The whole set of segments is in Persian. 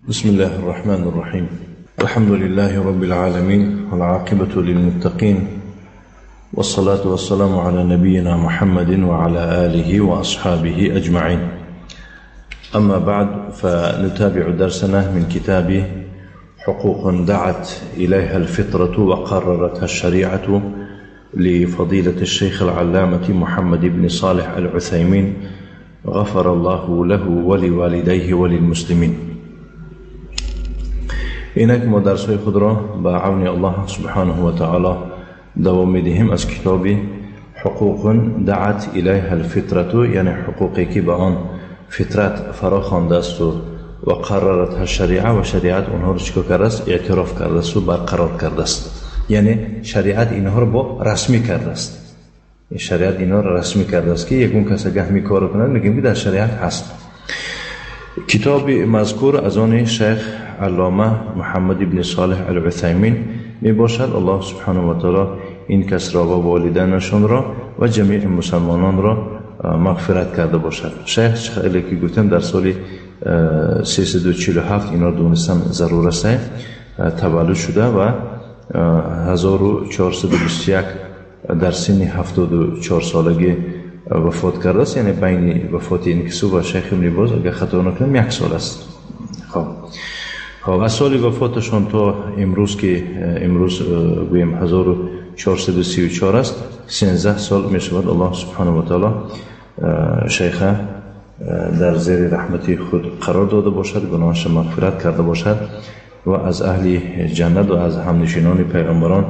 بسم الله الرحمن الرحيم. الحمد لله رب العالمين والعاقبة للمتقين والصلاة والسلام على نبينا محمد وعلى آله وأصحابه أجمعين. أما بعد، فنتابع درسنا من كتاب حقوق دعت إليها الفطرة وقررتها الشريعة لفضيلة الشيخ العلامة محمد بن صالح العثيمين غفر الله له ولوالديه وللمسلمين. اینک ما درس‌های خود را با عون الله سبحانه و تعالی دوام می‌دهیم از کتاب حقوق دعت الیها الفطرة، یعنی حقوقی که به آن فطرت فرا خوانده است و قررتها الشریعه و شریعت اونها را چیکار کرده است؟ اعتراف کرده است و برقرار کرده است. یعنی شریعت اینها را با رسمی کرده است. شریعت اینها را رسمی کرده است که یکون کس اگه می کار کنه میگیم که در شریعت هست. کتاب مذکور از آن شیخ علامه محمد بن صالح العثیمین می باشد. الله سبحانه و تعالی این کس را و والدینشان را و جمیع مسلمانان را مغفرت کرده باشد. شیخ خیلی که گفتم در سال 347 اینا دونستم ضرور است تولد شده و 1421 در سن 74 سالگی وفات کرده است. یعنی بین وفات این کسی و شیخ ابن باز اگر خطا نکنم 1 سال است. خب از سال وفاتشان تا امروز که امروز گویم 1434 است، 13 سال می شود. الله سبحانه و تعالی شیخ در زیر رحمت خود قرار داده باشد، گناهش مغفرت کرده باشد و از اهل جنت و از همنشینان پیغمبران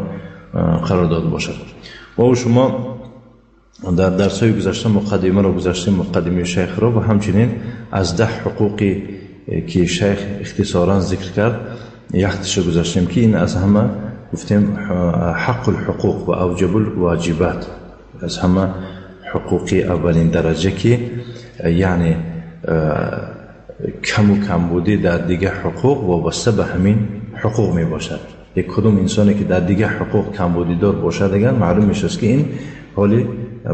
قرار داده باشد. و شما در درس‌های گذشته مقدمه را گذاشتیم، مقدمه شیخ را، و همچنین از 10 حقوقی که شیخ اختصارا ذکر کرد یختش گذاشتیم که این از همه گفتیم حق الحقوق و اوجب الواجبات، از همه حقوقی اولین درجه که یعنی کم و کم بودی در دیگه حقوق وابسته به همین حقوق می باشد. یک کدوم انسانی که در دیگه حقوق کم بودی دار باشد اگر معلوم میشه که این حالی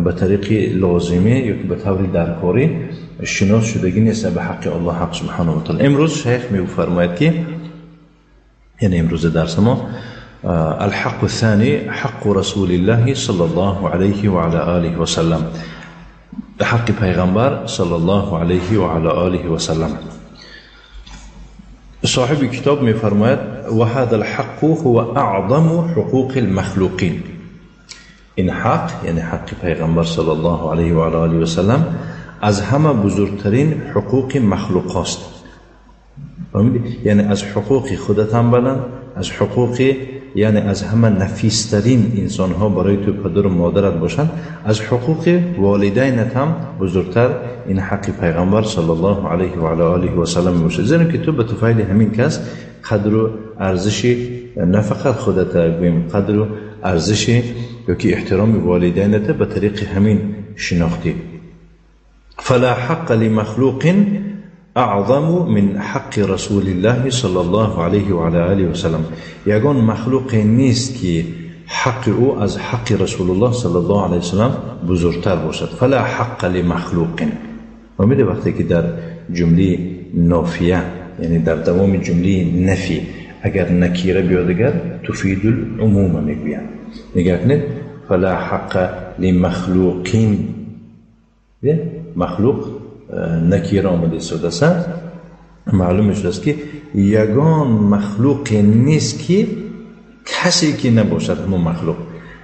به طریق لازمه یا به طور درکاری شناس شدگی نیست به حق الله حق سبحانه و تعالی. امروز شیخ می فرماید که یعنی امروز درس ما الحق الثاني حق رسول الله صلی الله علیه و علی آله و سلم، حق پیغمبر صلی الله علیه و علی آله و سلم. صاحب کتاب می فرماید و هذا الحق هو اعظم حقوق المخلوقین. این حق یعنی حق پیغمبر صلی الله علیه و آله و سلم از همه بزرگترین حقوق مخلوق است. یعنی از حقوق خودت هم بلند، از حقوق یعنی از همه نفیسترین انسان ها برای تو پدر و مادرت باشند، از حقوق والدینت هم بزرگتر این حق پیغمبر صلی الله علیه و آله و سلم باشه. زیرا که تو به طفیل همین کس قدر و ارزش نه فقط خودت بگیم، قدر و ارزش یا که احترام والدینت به طریق همین شناختی. فلا حق لمخلوق اعظم من حق رسول الله صلی الله علیه و آله و سلم. یگان مخلوق نیست که حق او از حق رسول الله صلی الله علیه و سلم بزرگتر باشد. فلا حق لمخلوق. امید وقتی که در جمله نافیه یعنی در دوام جمله نفی اگر نکیره بیاد اگر تفید العموم میگویم، میگه فلا حق لمخلوقین، مخلوق نکیره آمده شده است، معلوم شده است که یگان مخلوق نیست که کسی که نباشد همون مخلوق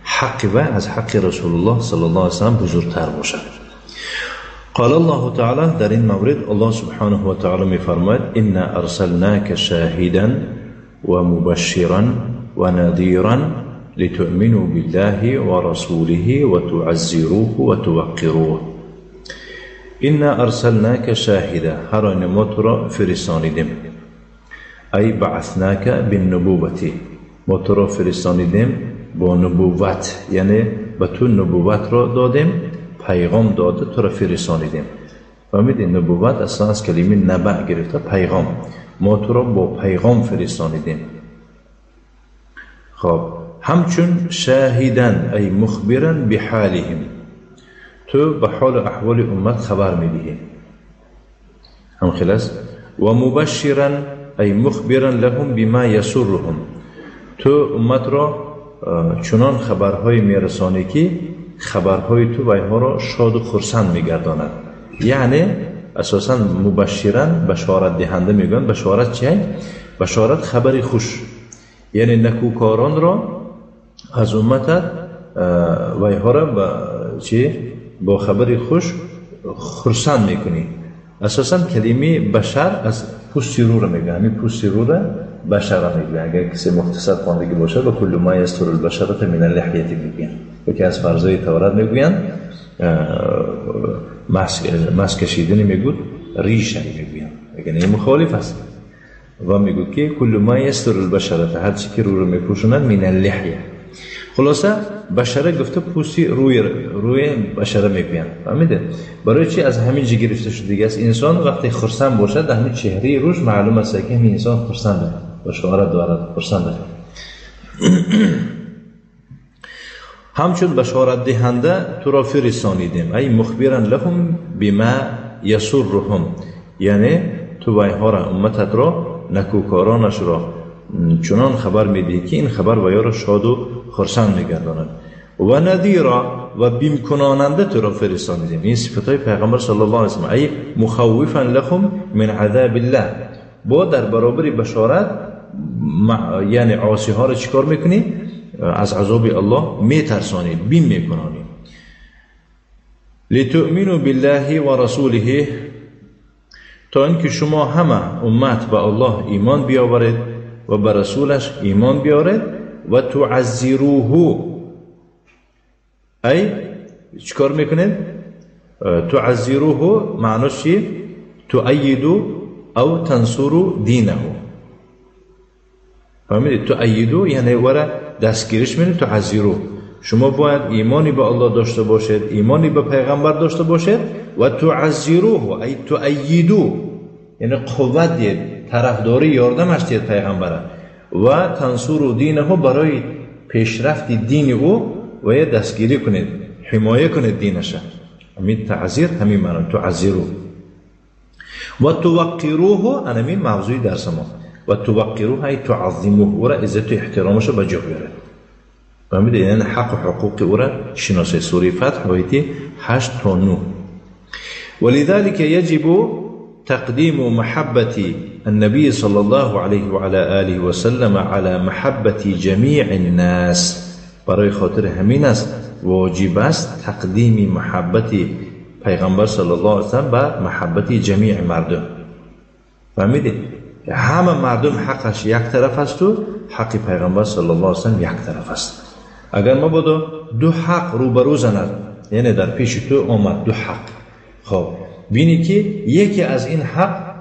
حق و از حق رسول الله صلی الله علیه و سلم بزرگتر باشد. قال الله تعالی در این مورد الله سبحانه و تعالی می فرماید انا ارسلناک شاهدا و مبشرا و نذیرا لتؤمنوا بالله و رسوله و تعزروه و توقروه. انا ارسلناک شاهدا، هر آن ما تو را فرستانیدیم، ای بعثناک بالنبوة، ما تو را فرستانیدیم با نبوت، یعنی به تو نبوت را دادیم، پیغام داده تو را فرستانیدیم. فهمیدین نبوت اصلا از کلمه نبع گرفته، پیغام. ما تو را با پیغام فرستانیدیم. خب همچون شاهدن ای مخبرا بحالهم، تو به حال احوال امت خبر میدهی. هم خلاص و مبشرا ای مخبرا لهم بما یسرهم، تو امت را چنان خبرهای میرسانی که خبرهای تو اینها را شاد و خرسند میگرداند. یعنی اساسا مبشرا بشارت دهنده میگن. بشارت چیه؟ بشارت خبری خوش، یعنی نکوکاران را از امتت و اینها را با خبری خوش خرسند میکنی. اساسا کلمه بشر از پوستی رو را میگن، همین پوستی رو را بشر را میگن. اگر کسی مختصر خواندگی باشه با کل ما یستر البشرة من اللحیة میگن، که از فرضای تورات میگوین مس کشیدن میگود ریشه میگوین، یعنی مخالف است و میگود که کل ما یستر البشرة، هر چی که رو میپوشونن من اللحیه. خلاصه بشره گفته پوستی روی بشره میگوین. فهمیده؟ برای چی؟ از همین جا گرفته شده دیگه است. انسان وقتی خرسند باشد در همین چهره روش معلوم است که این انسان خرسنده، بشارت دارد، خرسنده. همچون بشارت دهنده تو را فرستانیدیم، ای مخبرا لهم بما یسرهم، یعنی تو اینها را امتت را نکوکارانش را چنان خبر میدهی که این خبر و یا را شاد و خرسند میگرداند. و نذیرا و بیم کناننده تو را فرستانیدیم. این صفتای پیغمبر صلی الله علیه و سلم. ای مخوفا لهم من عذاب الله، با در برابر بشارت یعنی عاصی ها را چیکار میکنی؟ از عذاب الله میترسانی، بیم میکنانی. لتؤمنوا بالله و رسوله، تا اینکه شما همه امت به الله ایمان بیاورید و به رسولش ایمان بیارید. و تعزروه، ای چیکار میکنید؟ تعزروه معناش چیه؟ تؤیدوا او تنصروا دینه. فهمیدید؟ تؤیدوا یعنی ورا دستگیرش میکنید. تعزروه، شما باید ایمانی به الله داشته باشید، ایمانی به پیغمبر داشته باشید. و تعزروه ای تؤیدوا یعنی قوت دید، طرفداری، یاردمش دید پیغمبره. و تنصروا دینه، برای پیشرفت دین او و یا دستگیری کنید، حمایه کنید دینش. همین تعزیر همین معنی تعزروه. و توقروه همین موضوع درس ما. و توقروه ای تعظموه، او را عزت و احترامش به جا بیارید. فهمیدید؟ یعنی حق و حقوق او را شناسید. سوره فتح آیه 8 تا 9. ولذلك يجب تقديم محبة النبي صلى الله عليه وعلى آله وسلم على محبة جميع الناس. برای خاطر همین است واجب است تقدیم محبت پیغمبر صلی الله علیه وسلم به محبت جمیع مردم. فهمیدید؟ همه مردم حقش یک طرف است و حق پیغمبر صلی الله علیه وسلم یک طرف است. اگر ما با دو حق روبرو زند، یعنی در پیش تو آمد دو حق، خب بینی که یکی از این حق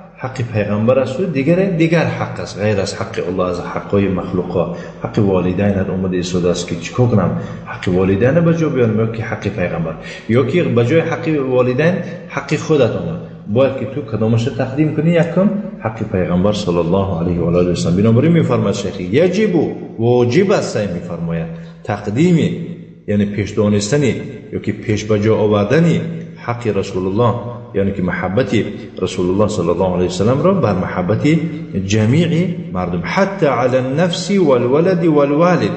پیغمبر است و دیگر حق است غیر از حق الله، از حقای مخلوقات. حق والدینت اومده ایستاده است که چیکار کنم حق والدین به جا بیارم یا که حق پیغمبر، یا که به جای حق والدین حق خودت اومد، باید که تو کدامش تقدیم کنی؟ یکم حق پیغمبر صلی الله علیه و آله و سلم. بنابراین میفرماید شیخ یجب واجب است میفرماید تقدیم یعنی پیش دانستنی یا که پیش به جا آوردنی حق رسول الله، یعنی که محبت رسول الله صلی الله علیه وسلم را بر محبت جمیع مردم، حتی علی النفس والولد والوالد.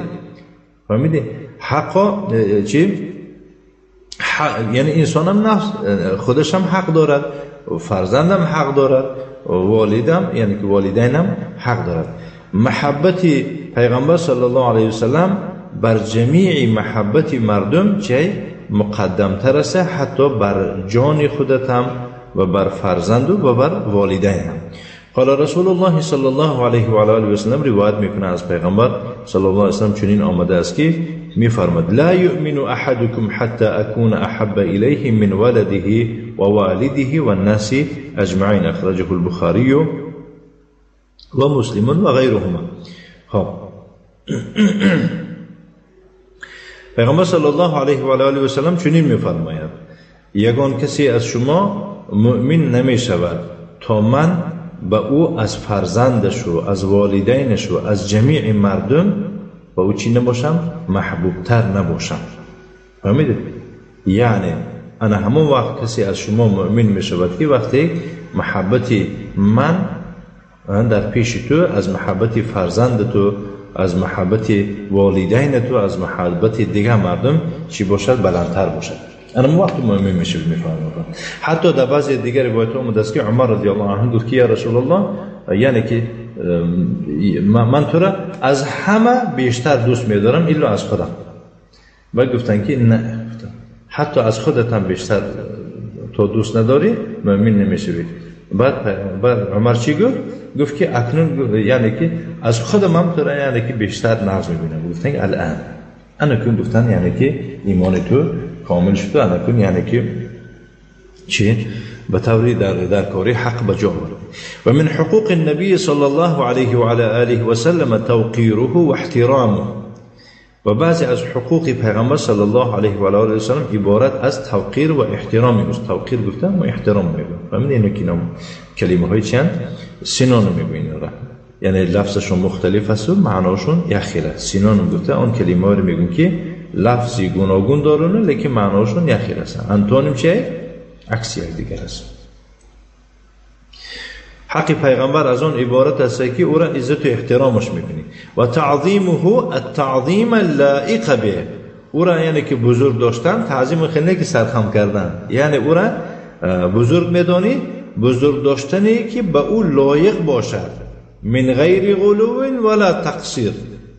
فهمیدی؟ حق چی؟ یعنی انسان هم نفس خودش هم حق دارد، فرزند هم حق دارد، والدم یعنی که والدین هم حق دارد. محبت پیغمبر صلی الله علیه وسلم بر جمیع محبت مردم چه مقدم تر است، حتی بر جان خودت هم و بر فرزند و بر والدین هم. قال رسول الله صلی الله علیه و آله و سلم روایت میکنه از پیغمبر صلی الله علیه و سلم چنین آمده است که میفرماد لا یؤمن احدکم حتی اکون احب الیه من ولده و والده و الناس اجمعین. اخرجه البخاری و مسلم و غیرهما. خب پیغمبر صلی الله علیه و آله و سلم چنین میفرماید یگان کسی از شما مؤمن نمی شود تا من به او از فرزندش و از والدینش و از جمیع مردم با او چی نباشم؟ محبوب تر نباشم. فهمیدید؟ یعنی انا همون وقت کسی از شما مؤمن می شود که وقتی محبت من در پیش تو از محبت فرزند تو، از محبت والدین تو، از محبت دیگه مردم چی باشد؟ بلندتر باشد. انا وقت مهم میشه میفهمم. حتی در بعضی دیگر روایت اومده است که عمر رضی الله عنه گفت که یا رسول الله، یعنی که من تو را از همه بیشتر دوست می‌دارم الا از خودم. و گفتن که نه، حتی از خودت هم بیشتر تو دوست نداری مؤمن نمیشوی. بعد عمر چی گفت که اکنون یعنی که از خودم هم تو را یعنی که بیشتر ناز می‌بینم. گفتن که الان انا کن، گفتن یعنی که ایمان تو کامل شد، انا کن یعنی که چی به طوری در کاری حق بجا آورد. و من حقوق النبی صلی الله علیه و علی آله و سلم توقیره و احترامه. و بعضی از حقوق پیغمبر صلی الله علیه و آله و سلم عبارت از توقیر و احترام است. توقیر گفتم و احترام میگم. فهمید اینو که کلمه های چند سینونیم میگوین را، یعنی لفظشون مختلف است و معناشون یخیله. سینونیم گفته اون کلمه ها رو میگن که لفظی گوناگون دارونه لیکن معناشون یخیله است. انتونیم چیه؟ عکس یک دیگر است. حق پیغمبر از اون عبارت است که او را عزت و احترامش میکنی. و تعظیمه التعظیم اللائق به، او را یعنی که بزرگ داشتن، تعظیم خیلی که سرخم کردن، یعنی او را بزرگ میدانی، بزرگ داشتنی که به او لایق باشد، من غیر غلو ولا تقصیر.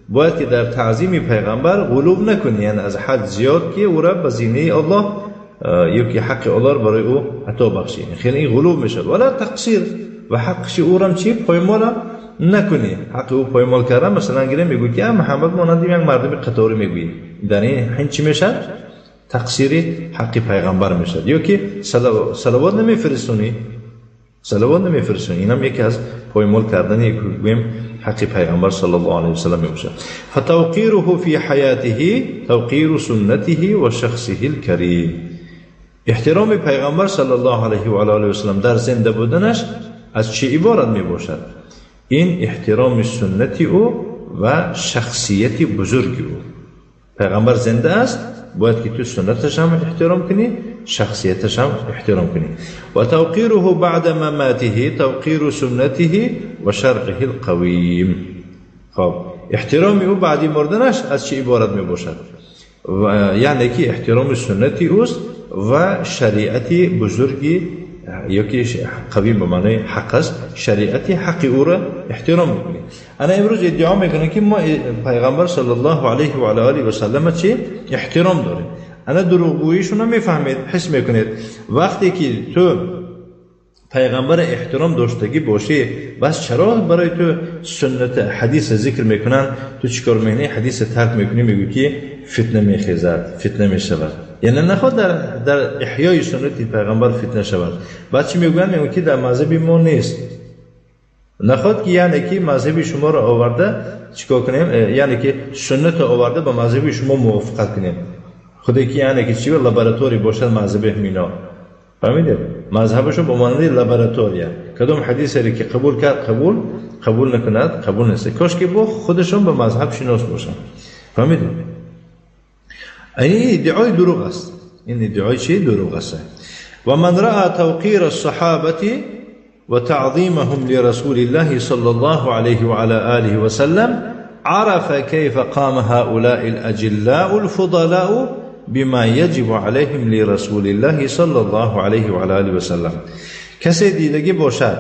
باید که در تعظیم پیغمبر غلو نکنی، یعنی از حد زیاد که او را به زینه الله یکی حق الله را برای او عطا بخشی، خیلی این غلو میشد. ولا تقصیر، و حقش او را چی پایمال نکنی. حق او پایمال کردن مثلا گیره میگوی که محمد مانند یک مردم قطاری میگویی، در این چی میشد؟ تقصیری حق پیغمبر میشد. یا که صلوات نمیفرستونی، اینم یکی از پایمال کردن یک حق پیغمبر صلی الله علیه و سلم میشه. فتوقیره فی حیاته توقیر سنته و شخصه الکریم. احترام پیغمبر صلی الله علیه و آله و سلم در زنده بودنش از چه عبارت می باشد؟ این احترام سنتی او و شخصیت بزرگ او. پیغمبر زنده است، باید که تو سنتش هم احترام کنی، شخصیتش هم احترام کنی. و توقیره بعد مماته توقیر سنته و شرقه القویم. خب احترام او بعد مردنش از چه عبارت می باشد؟ و یعنی که احترام سنتی اوست و شریعت بزرگی یکی قویم به معنی حق است، شریعت حق او را احترام میکنیم. انا امروز ادعا میکنم که ما پیغمبر صلی الله علیه و آله و سلم چی احترام داریم. انا دروغگوییشون رو میفهمید، حس میکنید. وقتی که تو پیغمبر احترام داشتگی باشی، بس چرا برای تو سنت حدیث ذکر میکنن، تو چیکار میکنی؟ حدیث ترک میکنی، میگی که فتنه میخیزد، فتنه میشود. یعنی نخواد در احیای سنت پیغمبر فتنه شود. بعد چی میگن که در مذهب ما نیست. نخواد که یعنی که مذهب شما رو آورده چیکار کنیم؟ یعنی که سنت آورده با مذهب شما موافقت کنیم. خودی که یعنی که چی لابراتوری باشد مذهب مینا. فهمیدید؟ مذهبشون به مانند لابراتوریه. کدوم حدیثی که قبول کرد قبول نکند قبول نیست. کاش که با خودشون به مذهب شناس باشن. فهمیدید؟ این ادعای دروغ است. این ادعای چی؟ دروغ است. و من رأى توقیر الصحابه و تعظیمهم لرسول الله صلی الله علیه و علی آله و سلم عرف كيف قام هؤلاء الاجلاء الفضلاء بما يجب عليهم لرسول الله صلی الله علیه و علی آله و سلم. کسی دیدگی باشد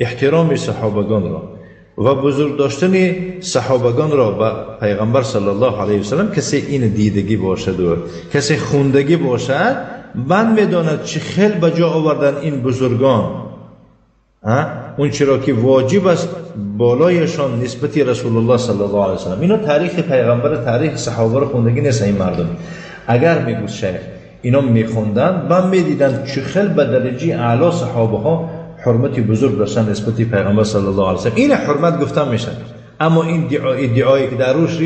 احترام صحابگان را و بزرگ داشتن صحابگان را با پیغمبر صلی الله علیه و سلم، کسی این دیدگی باشد و کسی خوندگی باشد، من میداند چه خیلی بجا آوردن این بزرگان، اون چرا که واجب است بالایشان نسبت رسول الله صلی الله علیه و سلم. اینا تاریخ پیغمبر، تاریخ صحابه را خوندگی نیست. این مردم اگر میگوید شیخ اینا میخوندن، من میدیدن چه خیلی به درجه اعلی صحابه ها حرمتی بزرگ داشتن نسبت پیغمبر صلی الله علیه و سلم. این حرمت گفتن میشه. اما این ادعایی که در روش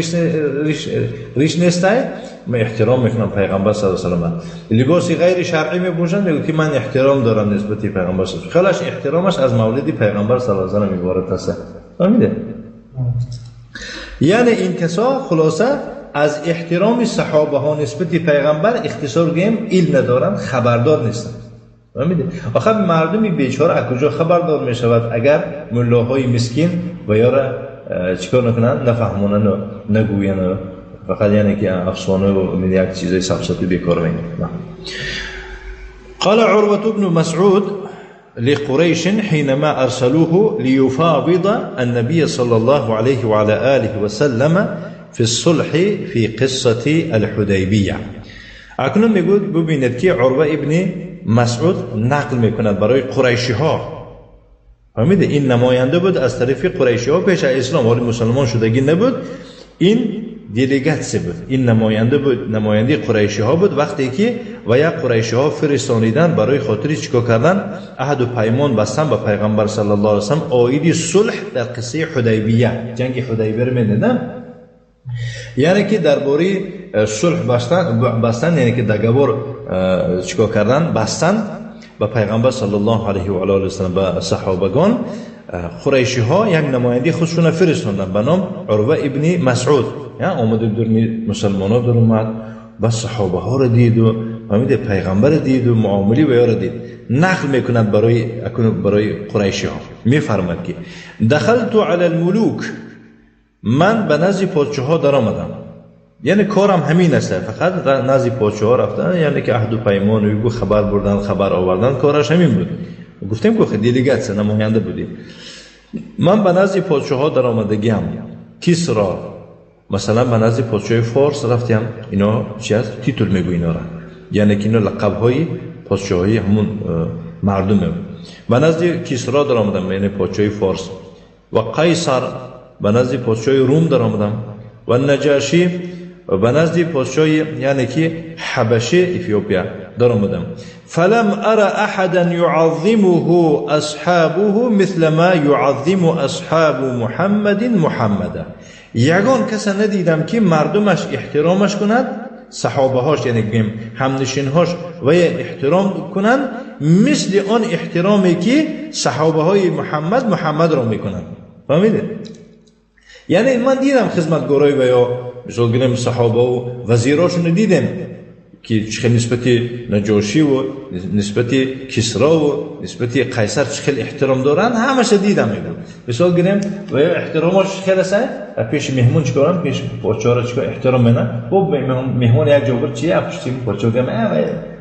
ریش نیسته، من احترام میکنم پیغمبر صلی الله علیه و سلم. لباسی غیر شرعی میپوشن، میگه که من احترام دارم نسبت پیغمبر صلی الله علیه و سلم. خلاص احترامش از مولد پیغمبر صلی الله علیه و سلم عبارت است. فهمیده؟ یعنی این کسا خلاصه از احترام صحابه ها نسبت پیغمبر اختصار گیم علم ندارن، خبردار نیستن. آخه مردمی بیچاره از کجا خبردار می شود اگر ملاهای مسکین و یارا چیکار نکنن، نفهمونن و نگوین، فقط یعنی که افسانه و یک چیزای سفسطی بیکار میگن. قال عروة بن مسعود لقريش حينما أرسلوه ليفاوض النبي صلى الله عليه وعلى آله وسلم في الصلح في قصة الحديبية. اکنون میگوید ببینید که عروة ابن مسعود نقل میکند برای قریشی ها. فهمیده این نماینده بود از طرف قریشی ها، پیش از اسلام ولی مسلمان شدگی نبود. این دیلیگاتسی بود، این نماینده بود، نماینده قریشی ها بود. وقتی که و یا قریشی ها فرستانیدن برای خاطر چیکار کردن، عهد و پیمان بستن با پیغمبر صلی الله علیه و سلم آیید صلح در قصه حدیبیه، جنگ حدیبیه رو می‌دیدن. یعنی که درباره صلح بستن یعنی که دگبر چیکار کردن، بستن با پیغمبر صلی الله علیه و آله و سلم با صحابگان. قریشی ها یک نماینده خودشون فرستادن به نام عروة ابن مسعود. اومده درمی مسلمان ها در اومد، بس صحابه ها رو دید و پیغمبر دید و معاملی و یار دید. نقل میکند برای قریشی ها، میفرماد که دخلت علی الملوک، من به نزد پادشاه ها در آمدم. یعنی کارم همین است، فقط نزد پادشاه ها رفتن، یعنی که عهد و پیمان و خبر بردن، خبر آوردن، کارش همین بود. گفتیم که دیلیگات نماینده بودیم. من به نزد پادشاه ها در آمدگیم. کسرا مثلا به نزد پادشاه فارس رفتیم، اینا چی است؟ تیتول میگو اینا را، یعنی که اینا لقب های پادشاهی همون مردمه. به نزد کسرا در آمدم، یعنی پادشاه فارس. و قیصر به نزد پادشاه روم در آمدم. و نجاشی به نزد پادشاه یعنی که حبشه اتیوپیا در آمدم. فلم ارى احدا يعظمه اصحابه مثل ما يعظم اصحاب محمد. یگان کس ندیدم که مردمش احترامش کند، صحابه هاش یعنی بگیم همنشین هاش و احترام کنند مثل آن احترامی که صحابه های محمد را میکنند. فهمیدید؟ یعنی من دیدم خدمتگارای و یا مثال گیرم صحابه و وزیراشون دیدم که چه نسبتی نجاشی و نسبتی کسرا و نسبتی قیصر چه احترام دارن، همش دیدم. میگم مثال گیرم و یا احترامش خیلی است. پیش مهمون چیکارن، پیش پادشاه چیکار احترام میکنن. خب مهمون یک جا بود چیه پشتیم پادشاه میگم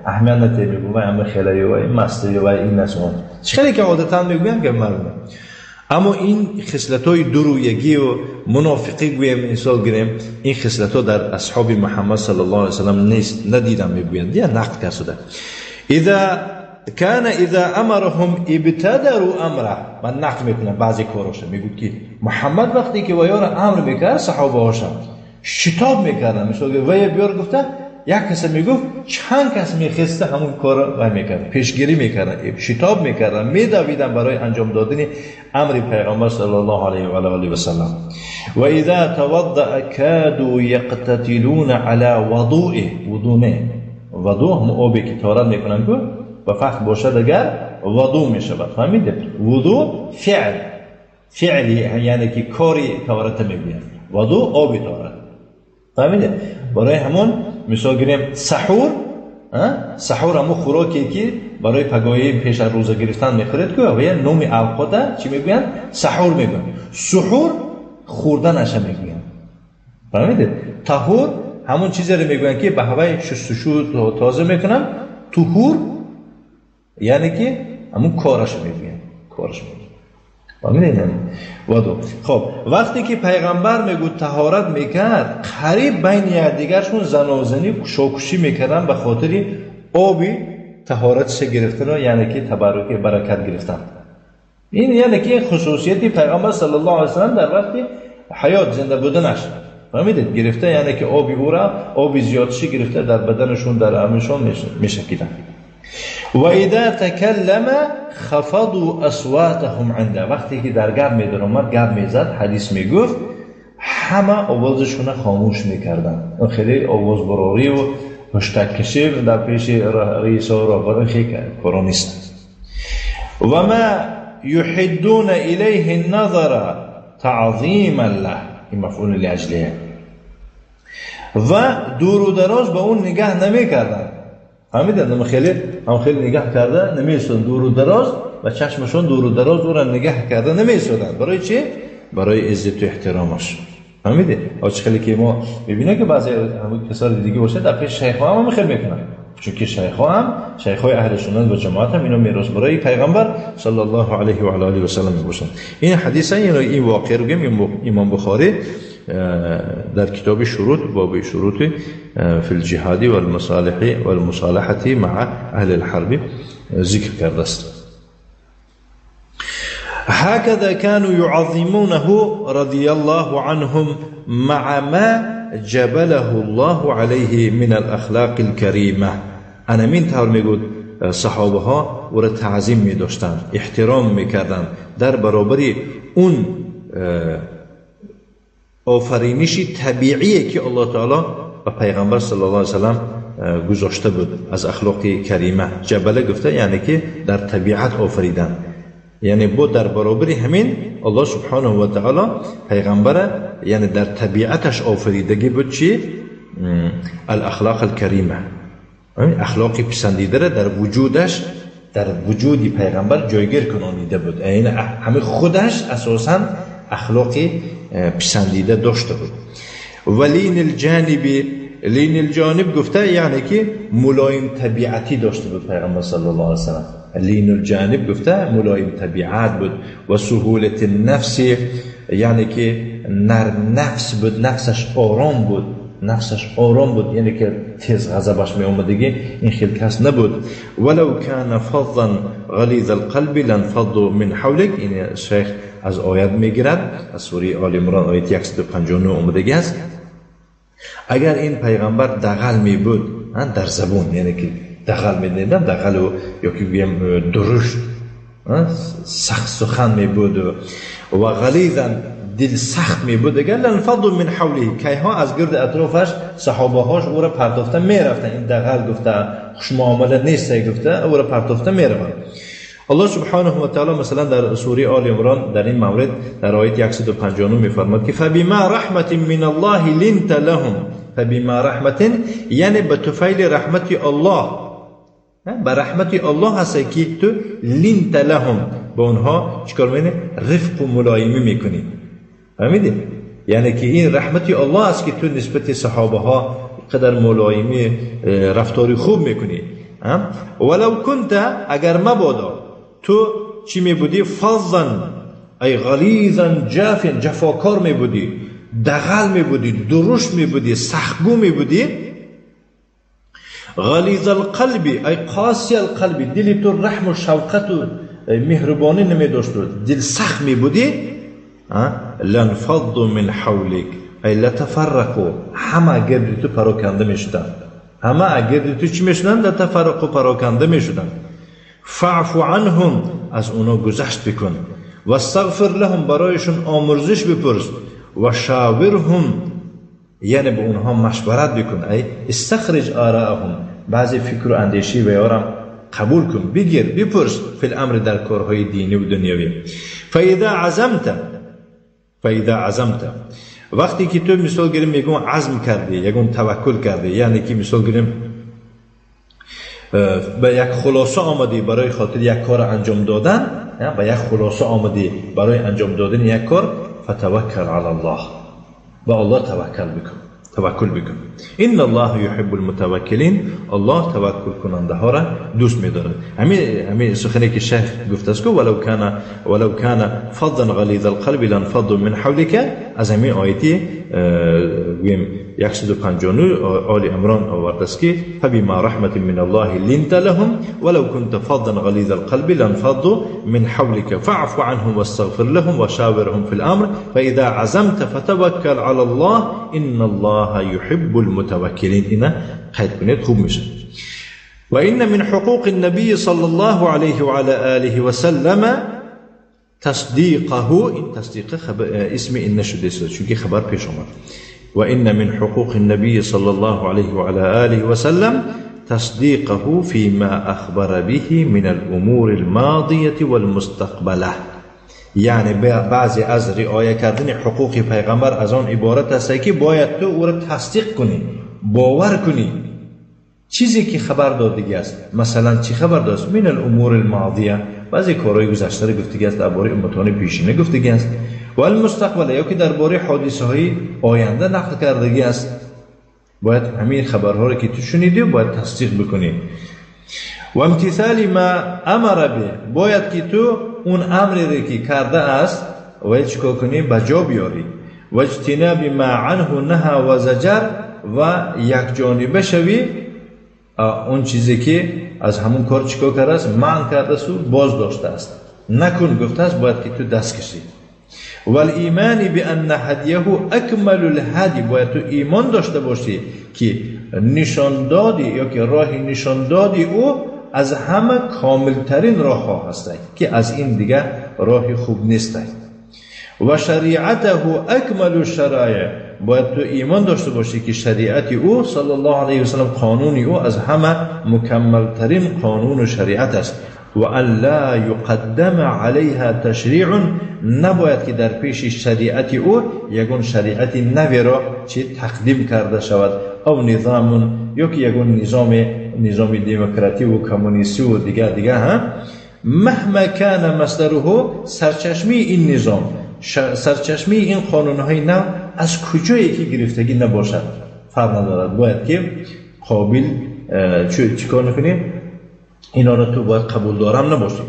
اهمیت نمیده و هم خیلی و مستی و این نسون خیلی که عادتا میگم که مردم. اما این خصلت‌های درویگی و منافقی گویم مثال گیریم، این خصلت‌ها در اصحاب محمد صلی الله علیه و سلم نیست، ندیدم میگویند یا نقد کرده. اذا امرهم ابتدروا امره، من نقد میکنم بعضی کاراش میگه که محمد وقتی که ویار امر میکرد صحابه هاش شتاب میکردن. مثال وی بیار گفته یک کس میگفت چند کس میخسته همون کار را میکرد، پیشگیری میکردن، شتاب میکردن، میدویدن برای انجام دادن امر پیغمبر صلی الله علیه و آله و سلم. و اذا توضأ كادوا يقتتلون على وضوءه، وضوء هم آبی که طهارت میکنن که و فقط باشد اگر وضوء میشود. فهمیدید؟ وضوء فعلی یعنی که کاری طهارت میگویند، وضوء آبی طهارت. فهمیدید؟ برای همون مثال گیریم سحور همون خوراکی که برای پگاهی پیش از روزه گرفتن میخورید که و یا نوم اوقات چی میگوین؟ سحور میگوین. سحور خوردنش میگوین. فهمیدید؟ طهور همون چیزی رو میگوین که به هوای شستشو تازه میکنن. طهور یعنی که همون کارش میگوین. خب وقتی که پیغمبر میگو طهارت میکرد، قریب بین یکدیگرشون زناشویی شوکشی میکردن به خاطر آبی طهارت سه گرفتن، یعنی که تبرک برکت گرفتن. این یعنی که خصوصیتی پیغمبر صلی الله علیه و سلم در وقت حیات زنده بودنش. فهمیدید؟ گرفته یعنی که آبی او را آبی زیادشی گرفته در بدنشون در عملشون میشکیدن. و اذا تکلم خفضوا اصواتهم عنده، وقتی که در گپ میدرآمد گپ میزد حدیث میگفت همه آوازشون خاموش میکردن. خیلی آواز براری و مشتک کشی در پیش رئیس و رهبران خیلی کارا نیست. و ما یحدون الیه النظر تعظیما له، این مفعول لاجله، و دور و دراز به اون نگاه نمیکردن. فهمیدن؟ خیلی نگاه کرده نمی‌ایستادن دور و دراز و چشمشون دور و دراز او را نگاه کرده نمی‌ایستادن. برای چی؟ برای عزت و احترامش. فهمیده؟ آج خیلی که ما می‌بینیم که بعضی کسان دیگه باشه در پیش شیخ‌ها هم خیلی میکنن، چون که شیخ‌های اهل سنت و جماعت هم اینو میراث برای پیغمبر صلی الله علیه و آله و سلم میباشن. این حدیث این واقعه رو گفتم امام بخاری در کتاب شروط باب شروط فی الجهاد والمصالحه مع اهل الحرب ذکر کرده است. هكذا كانوا يعظمونه رضي الله عنهم مع ما جبله الله عليه من الاخلاق الكريمه. انمین طور میگود صحابه ها او را تعظیم می داشتند، احترام میکردند در برابر اون آفرینشی طبیعی که الله تعالی و پیغمبر صلی الله علیه وسلم گذاشته بود از اخلاق کریمه. جبله گفته یعنی که در طبیعت آفریدن، یعنی بود در برابر همین الله سبحانه و تعالی پیغمبر یعنی در طبیعتش آفریدگی بود چی؟ الاخلاق الکریمه، اخلاقی پسندیده را در وجودش در وجودی پیغمبر جایگیر کنانیده بود. یعنی همه خودش اساساً اخلاقی پسندیده داشته بود. و لین الجانب گفته یعنی که ملایم طبیعتی داشته بود پیغمبر صلی الله علیه وسلم. لین الجانب گفته ملایم طبیعت بود. و سهولت النفس یعنی که نرم نفس بود، نفسش آرام بود، یعنی که تیز غضبش می اومدگی این خیلی کس نبود. ولو کان فظا غلیظ القلب لانفضوا من حولک. این شیخ از آیت میگیرد از سوره آل عمران آیت 159 اومدگی است. اگر این پیغمبر دغل می بود در زبون، یعنی که دغل می دیدن، دغل یا که بگیم درشت سخت سخن می بود و غلیظا دل سخت می بود، اگر لانفضوا من حوله که ها از گرد اطرافش صحابه هاش او را پرتافته می رفتن. این دغل گفته خوش معامله نیست گفته او را پرتافته می رفتن. الله سبحانه و تعالی مثلا در سوره آل عمران در این مورد در آیه 159 می‌فرماید که فبما رحمت من الله لنت لهم. فبما رحمت یعنی به طفیل رحمت الله، به رحمت الله هست که تو لنت لهم با اونها چیکار می‌کنی؟ رفق و ملایمه می‌کنی. فهمیدی؟ یعنی که این رحمت الله است که تو نسبت صحابه ها قدر ملایمه رفتاری خوب می‌کنی. ولو کنت اگر مبادا تو چی می بودی؟ فظا ای غلیظا جافا، جفاکار می بودی، دغل می بودی، درشت می بودی، سختگو می بودی. غلیظ القلب ای قاسی القلب، دلی تو رحم و شفقت و مهربانی نمی داشت، دل سخت می بودی. لانفضوا من حولک ای لتفرقوا، همه گرد تو پراکنده می شدن، همه گرد تو چی می شدن؟ لتفرقوا، پراکنده می شدن. فاعف عنهم، از اونا گذشت بکن. و استغفر لهم، برایشون آمرزش بپرس. و شاورهم یعنی به اونها مشورت بکن، ای استخرج آراءهم، بعضی فکر و اندیشی و یارم قبول کن، بگیر بپرس فی الامر در کارهای دینی و دنیوی. فاذا عزمت وقتی که تو مثال گیریم میگم عزم کردی، یکون توکل کردی، یعنی که مثال گیریم به یک خلاصه آمدی برای خاطر یک کار انجام دادن، به یک خلاصه آمدی برای انجام دادن یک کار، فتوکل علی الله، با الله توکل بکن. ان الله یحب المتوکلین، الله توکل کننده ها را دوست می‌دارد. همین سخنی که شیخ گفته است که ولو کان فظا غلیظ القلب لانفضوا من حولک، از همین آیتی 159 آل عمران آورده است که فبما رحمت من الله لنت لهم ولو كنت فظا غلیظ القلب لانفضوا من حولك فاعف عنهم واستغفر لهم وشاورهم في الامر فاذا عزمت فتوكل على الله ان الله يحب المتوكلين. اینا قید کنید خوب میشه. و ان من حقوق النبي صلى الله عليه وعلى آله وسلم تصديقه، این تصدیق اسم این نشده است چون که خبر پیش آمد. وإن من حقوق النبي صلى الله عليه وعلى آله وسلم تصديقه فيما أخبر به من الأمور الماضية والمستقبلة. یعنی بعضی از رعایت کردن حقوق پیغمبر از آن عبارت است که باید تو او را تصدیق کنی، باور کنی. چیزی که خبر دادگی است. مثلا چی خبر داست؟ من الامور الماضیه، بعضی کارهای گذشته را گفتگی است، درباره امتحان پیشینه گفتگی است. و المستقبل، یا که درباره حادثه های آینده نقل کردگی است. باید همین خبرها را که تو شنیدی باید تصدیق بکنی. و امتثال ما امر به، باید که تو اون امری را که کرده است باید چیکار کنی؟ بجا بیاری. و اجتناب ما عنه نهى و زجر، و یک جانبه شوی اون چیزی که از همون کار چیکار کرده است، منع کرده است و باز داشته است، نکن گفته است، باید که تو دست کشی. و الایمان بان هدیه اکمل الهدی، باید تو ایمان داشته باشی که نشان دادی یا که راه نشان دادی او از همه کامل ترین راه ها هستی که از این دیگه راه خوب نیست. و شریعته اکمل الشرایع، باید تو ایمان داشته باشی که شریعت او صلی الله علیه و سلم، قانون او از همه مکمل ترین قانون و شریعت است. و الا یقدم علیها تشریع، نباید که در پیش شریعت او یگون شریعت نوی را چه تقدیم کرده شود، او نظام، یا که یگون نظام دموکراتی و کمونیستی و دیگه ها. مهما کان مصدره، سرچشمه این نظام، سرچشمه این قانونهای نو از کجایی که گرفتگی نباشد فرق ندارد، باید که قابل چیکار نکنی؟ اینا را تو باید قبول دارم نباشی.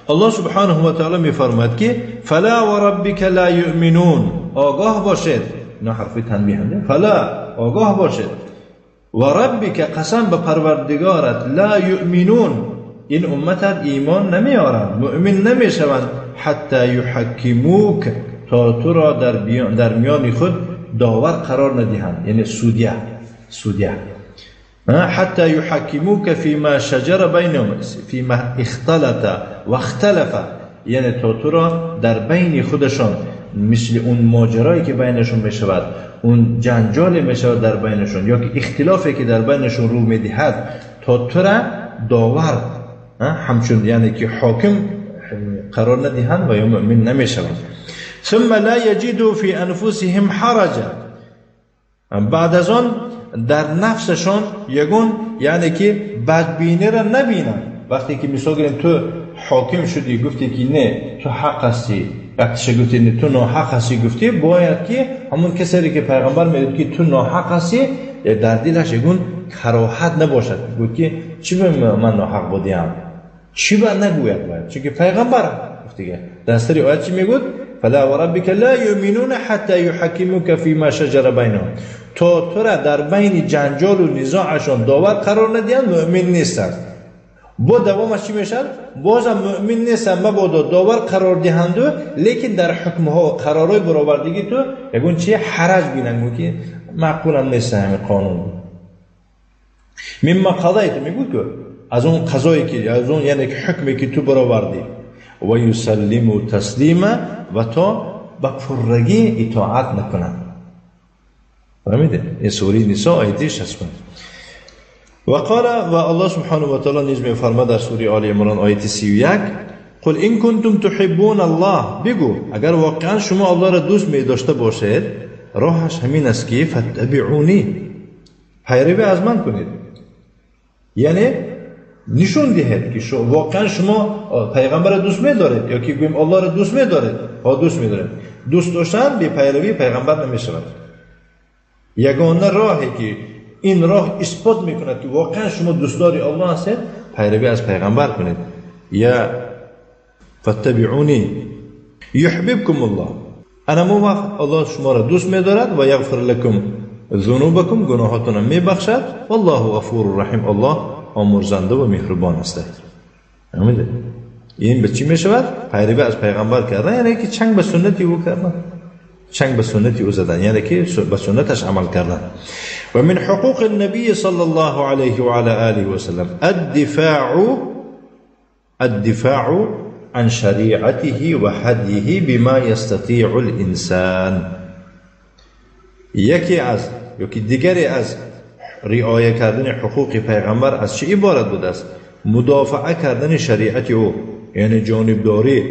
الله سبحانه و تعالی میفرماید که فلا و ربک لا یؤمنون، آگاه باشید، نه حرف تنبیه هم، فلا آگاه باشید، و ربک قسم به پروردگارت، لا یؤمنون این امتت ایمان نمیارند، مؤمن نمیشوند، حتی یحکموک تا تو را در میان خود داور قرار ندهند، یعنی سودیه حتی یحکموک فیما شجر بینهم فیما اختلط و اختلف، یعنی تا تو را در بین خودشان مثل اون ماجرایی که بینشون میشود، اون جنجال میشود در بینشون، یا که اختلافی که در بینشون رو میدهد، تا تو را داور همچون یعنی که حاکم قرار ندهند و یا مؤمن نمیشوند. ثم لا یجدوا فی انفسهم حرجا، بعد از آن در نفسشان یگون یعنی که بدبینی را نبینند. وقتی که مثال گیریم تو حاکم شدی گفتی که نه تو حق هستی، وقتی گفتی نه تو ناحق هستی گفتی، باید که همون کسی که پیغمبر میگه که تو ناحق هستی در دلش یگون کراهت نباشد، گفت که چی به من ناحق بودیم، چی به نگوید، باید چون که پیغمبر گفتی. در سری آیت چی میگه؟ فلا و ربک لا یؤمنون حتی یحکموک فیما شجر بینهم، تا تو را در بین جنجال و نزاعشان داور قرار ندهند مؤمن نیستند. با دوامش چی میشن؟ بازم مؤمن نیستند، مبادا داور قرار دهند، لیکن در حکمها و قرارهای برآوردگی تو یگون چی حرج بینند که معقول هم نیست همین قانون. مما قضایت میگه که از اون قضایی که از اون یعنی حکمی که تو برآوردی، و یسلم تسلیما، و تا با پرگی اطاعت نکنند. فهمیده؟ این سوره نساء آیتش هست. و قال و الله سبحانه و تعالی نیز میفرماید در سوره آل عمران آیت 31 قل این کنتم تحبون الله، بگو اگر واقعا شما الله را دوست می داشته باشید، راهش همین است که فتبعونی، پیروی از من کنید، یعنی نشون دهید که واقعا شما پیغمبر را دوست می دارید، یا که بگیم الله را دوست می دارید. دوست می دارید. دوست داشتن به پیروی پیغمبر نمی شود. یگانه راهی که این راه اثبات میکند که واقعا شما دوستدار الله هستید، پیروی از پیغمبر کنید. یا فتبعونی یحببکم الله، اما وقت الله شما را دوست می‌دارد و یغفر لكم ذنوبکم، گناهاتون را میبخشد، والله غفور رحیم، الله آمرزنده و مهربان است. فهمیده؟ این به چی میشود؟ پیروی از پیغمبر کردن، یعنی که چنگ به سنتی او کردن، چنگ به سنتی او زدن، یعنی که به سنتش عمل کردن. و من حقوق النبی صلی الله علیه و علی آله و سلم الدفاع عن شریعته و هدیه بما یستطیع الانسان. یکی دیگری از رعایت کردن حقوق پیغمبر از چه عبارت بود است؟ مدافعه کردن شریعت او، یعنی جانبداری،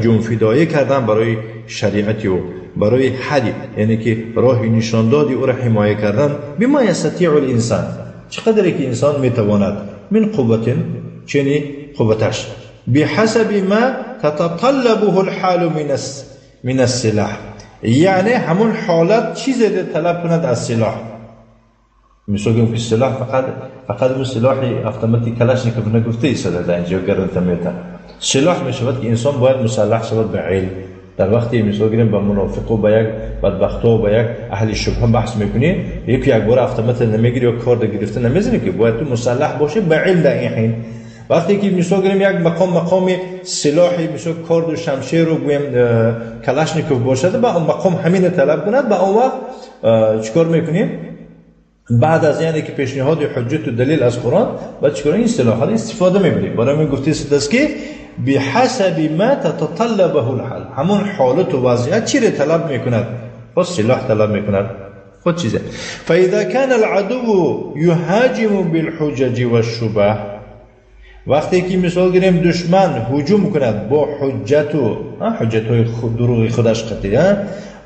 جنفیدایی کردن برای شریعت او، برای هدی، یعنی که راه نشان دادی او را حمایت کردن. بما یستطیع الانسان، چقدر که انسان میتواند من قوت چنی قوتش بحسب ما تتطلبه الحال من السلاح، یعنی همون حالت چیزی طلب کند از سلاح. میگم که سلاح فقط اون سلاح اتوماتیک کلاشنیکوف نگفته ایستاده در اینجا گرانت میته. سلاح میشود که انسان باید مسلح شود به علم. در وقتی میگیم با منافق و با یک بدبخت و با یک اهل شبهه بحث میکنی، یک بار اتومات نمیگیری و کارد گرفته نمیزنی که باید تو مسلح باشی به علم. در این حین وقتی که میگیم یک مقام سلاحی مثل کارد و شمشیر و کلاشنیکوف باشد، با اون مقام همین طلب کند، با اون وقت چیکار میکنیم؟ بعد از یعنی که پیشنهاد حجت و دلیل از قرآن بعد چیکار این اصطلاحات استفاده می‌بریم. برای من گفته است که بحسب ما تتطلبه الحال، همون حالت و وضعیت چی را طلب میکند؟ خود سلاح طلب میکند، خود چیزه. فاذا كان العدو يهاجم بالحجج والشبه، وقتی که مثال گیریم دشمن هجوم کند با حجت‌های دروغ خودش قطعی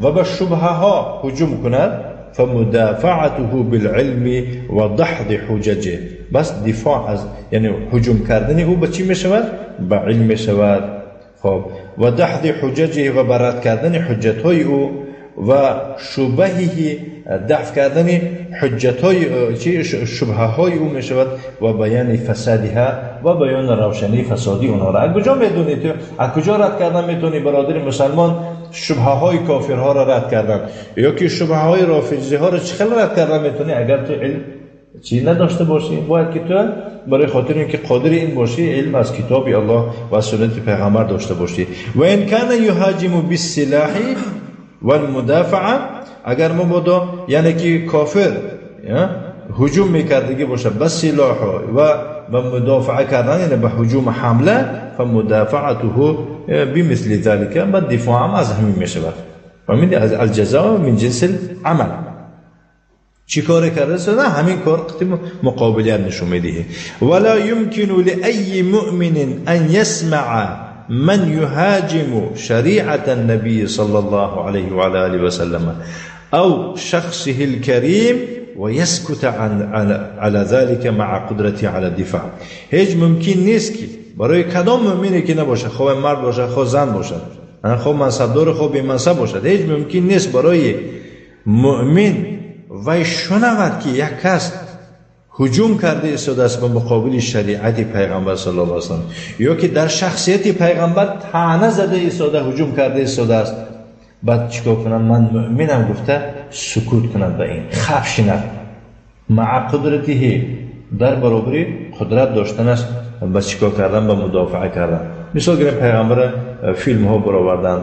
و با شبهه ها هجوم کند، فمدافعته بالعلم و دحض حججه، بس دفاع از یعنی هجوم کردن او به چی می شود؟ به علم می شود. خب و دحض حججه و برات کردن حجت های او و شبهه دفع کردن حجت های شبهه های او می شود و بیان فسادها و بیان روشنی فسادی اونها را. از کجا میدونی تو؟ از کجا رد کردن میتونی برادر مسلمان شبهه های کافرها را رد کردن یا که شبهه های رافضی ها را چخیل رد کردن میتونی؟ اگر تو علم چی نداشته باشی، باید که تو برای خاطر اینکه قادر این باشی علم از کتاب الله و سنت پیغمبر داشته باشی. و ان کان یهاجم بالسلاح والمدافعه، اگر مبادا یعنی که کافر هجوم میکردگی باشه بس سلاح و مدافعه کردن یعنی به هجوم حمله، فمدافعته بمثل ذلك، بعد دفاع هم از همین میشود. فهمیدی؟ از الجزاء من جنس العمل. چی کار کرده شده همین کار مقابلیت نشون میده. ولا يمكن لأي مؤمن ان يسمع من يهاجم شريعة النبي صلى الله عليه وعلى آله وسلم او شخصه الكريم ويسكت على ذلك مع قدرته على الدفاع. هیچ ممکن نیست که برای کدام مؤمنی که نباشه، خواه مرد باشه خواه زن باشه، خواه منصبدار خواه بی منصب باشه، هیچ ممکن نیست برای مؤمن و شنود که یک کس هجوم کرده ایستاده است به مقابل شریعت پیغمبر صلی الله علیه و سلم، یا که در شخصیت پیغمبر طعنه زده ایستاده هجوم کرده ایستاده است، بعد چیکار کنم؟ من مؤمنم گفته سکوت کنم به این، خفش نه مع قدرته، در برابری قدرت داشتن است بس چیکار کردن؟ به مدافعه کردن. مثال گیریم پیغمبر فیلم ها برآوردن،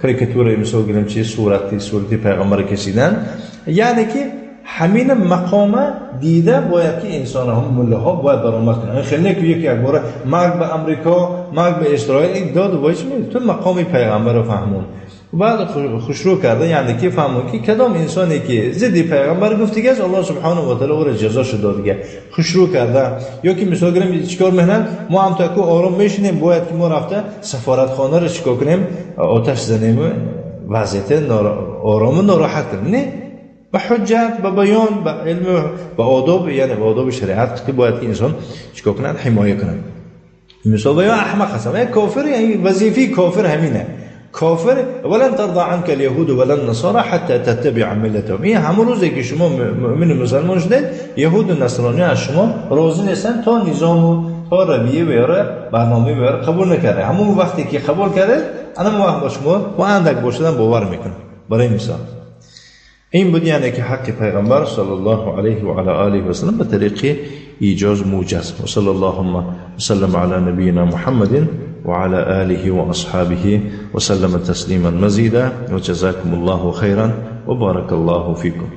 کاریکاتور مثال گیریم چی صورتی پیغمبر کشیدن، یعنی که همین مقام دیده باید که انسان هم مله ها باید برآمد کنن. خیلی که یکی اکباره مرگ به امریکا مرگ به اسرائیل داد و تو مقام پیغمبر رو فهمون و بعد خوشرو کرده، یعنی که فهمون که کدام انسانی که ضد پیغمبر گفتگی از الله سبحانه و تعالی او را جزاش دادگه خوشرو کرده. یا که مثال گیریم چیکار میکنن؟ ما هم تا که آرام میشینیم باید که ما رفته سفارتخانه رو چیکار کنیم؟ آتش زنیم، وضعیت آرام و ناراحت کنیم. نه، به حجت، به بیان، به علم، به آداب، یعنی به آداب شریعت که باید که انسان چیکار کنن؟ حمایه کنن. مثال بیان احمق هستم، یک کافر یعنی وظیفه کافر همینه. کافر ولن ترضى عنك اليهود ولا النصارى حتى تتبع ملتهم. این همون روزی که شما مؤمن مسلمان شدید، یهود و نصرانی از شما راضی نیستن تا نظام و تا رویه بیاره، برنامه بیاره، قبول نکرده. همون وقتی که قبول کرده، انا وقت با شما و اندک باشدن باور میکنه. برای مثال این بود یعنی که حق پیغمبر صلی الله علیه و علی آله و سلم به طریق ایجاز موجز. و صلی اللهم وسلم علی نبینا محمد وعلى آله وأصحابه وسلم تسليما مزيدا وجزاكم الله خيرا وبارك الله فيكم.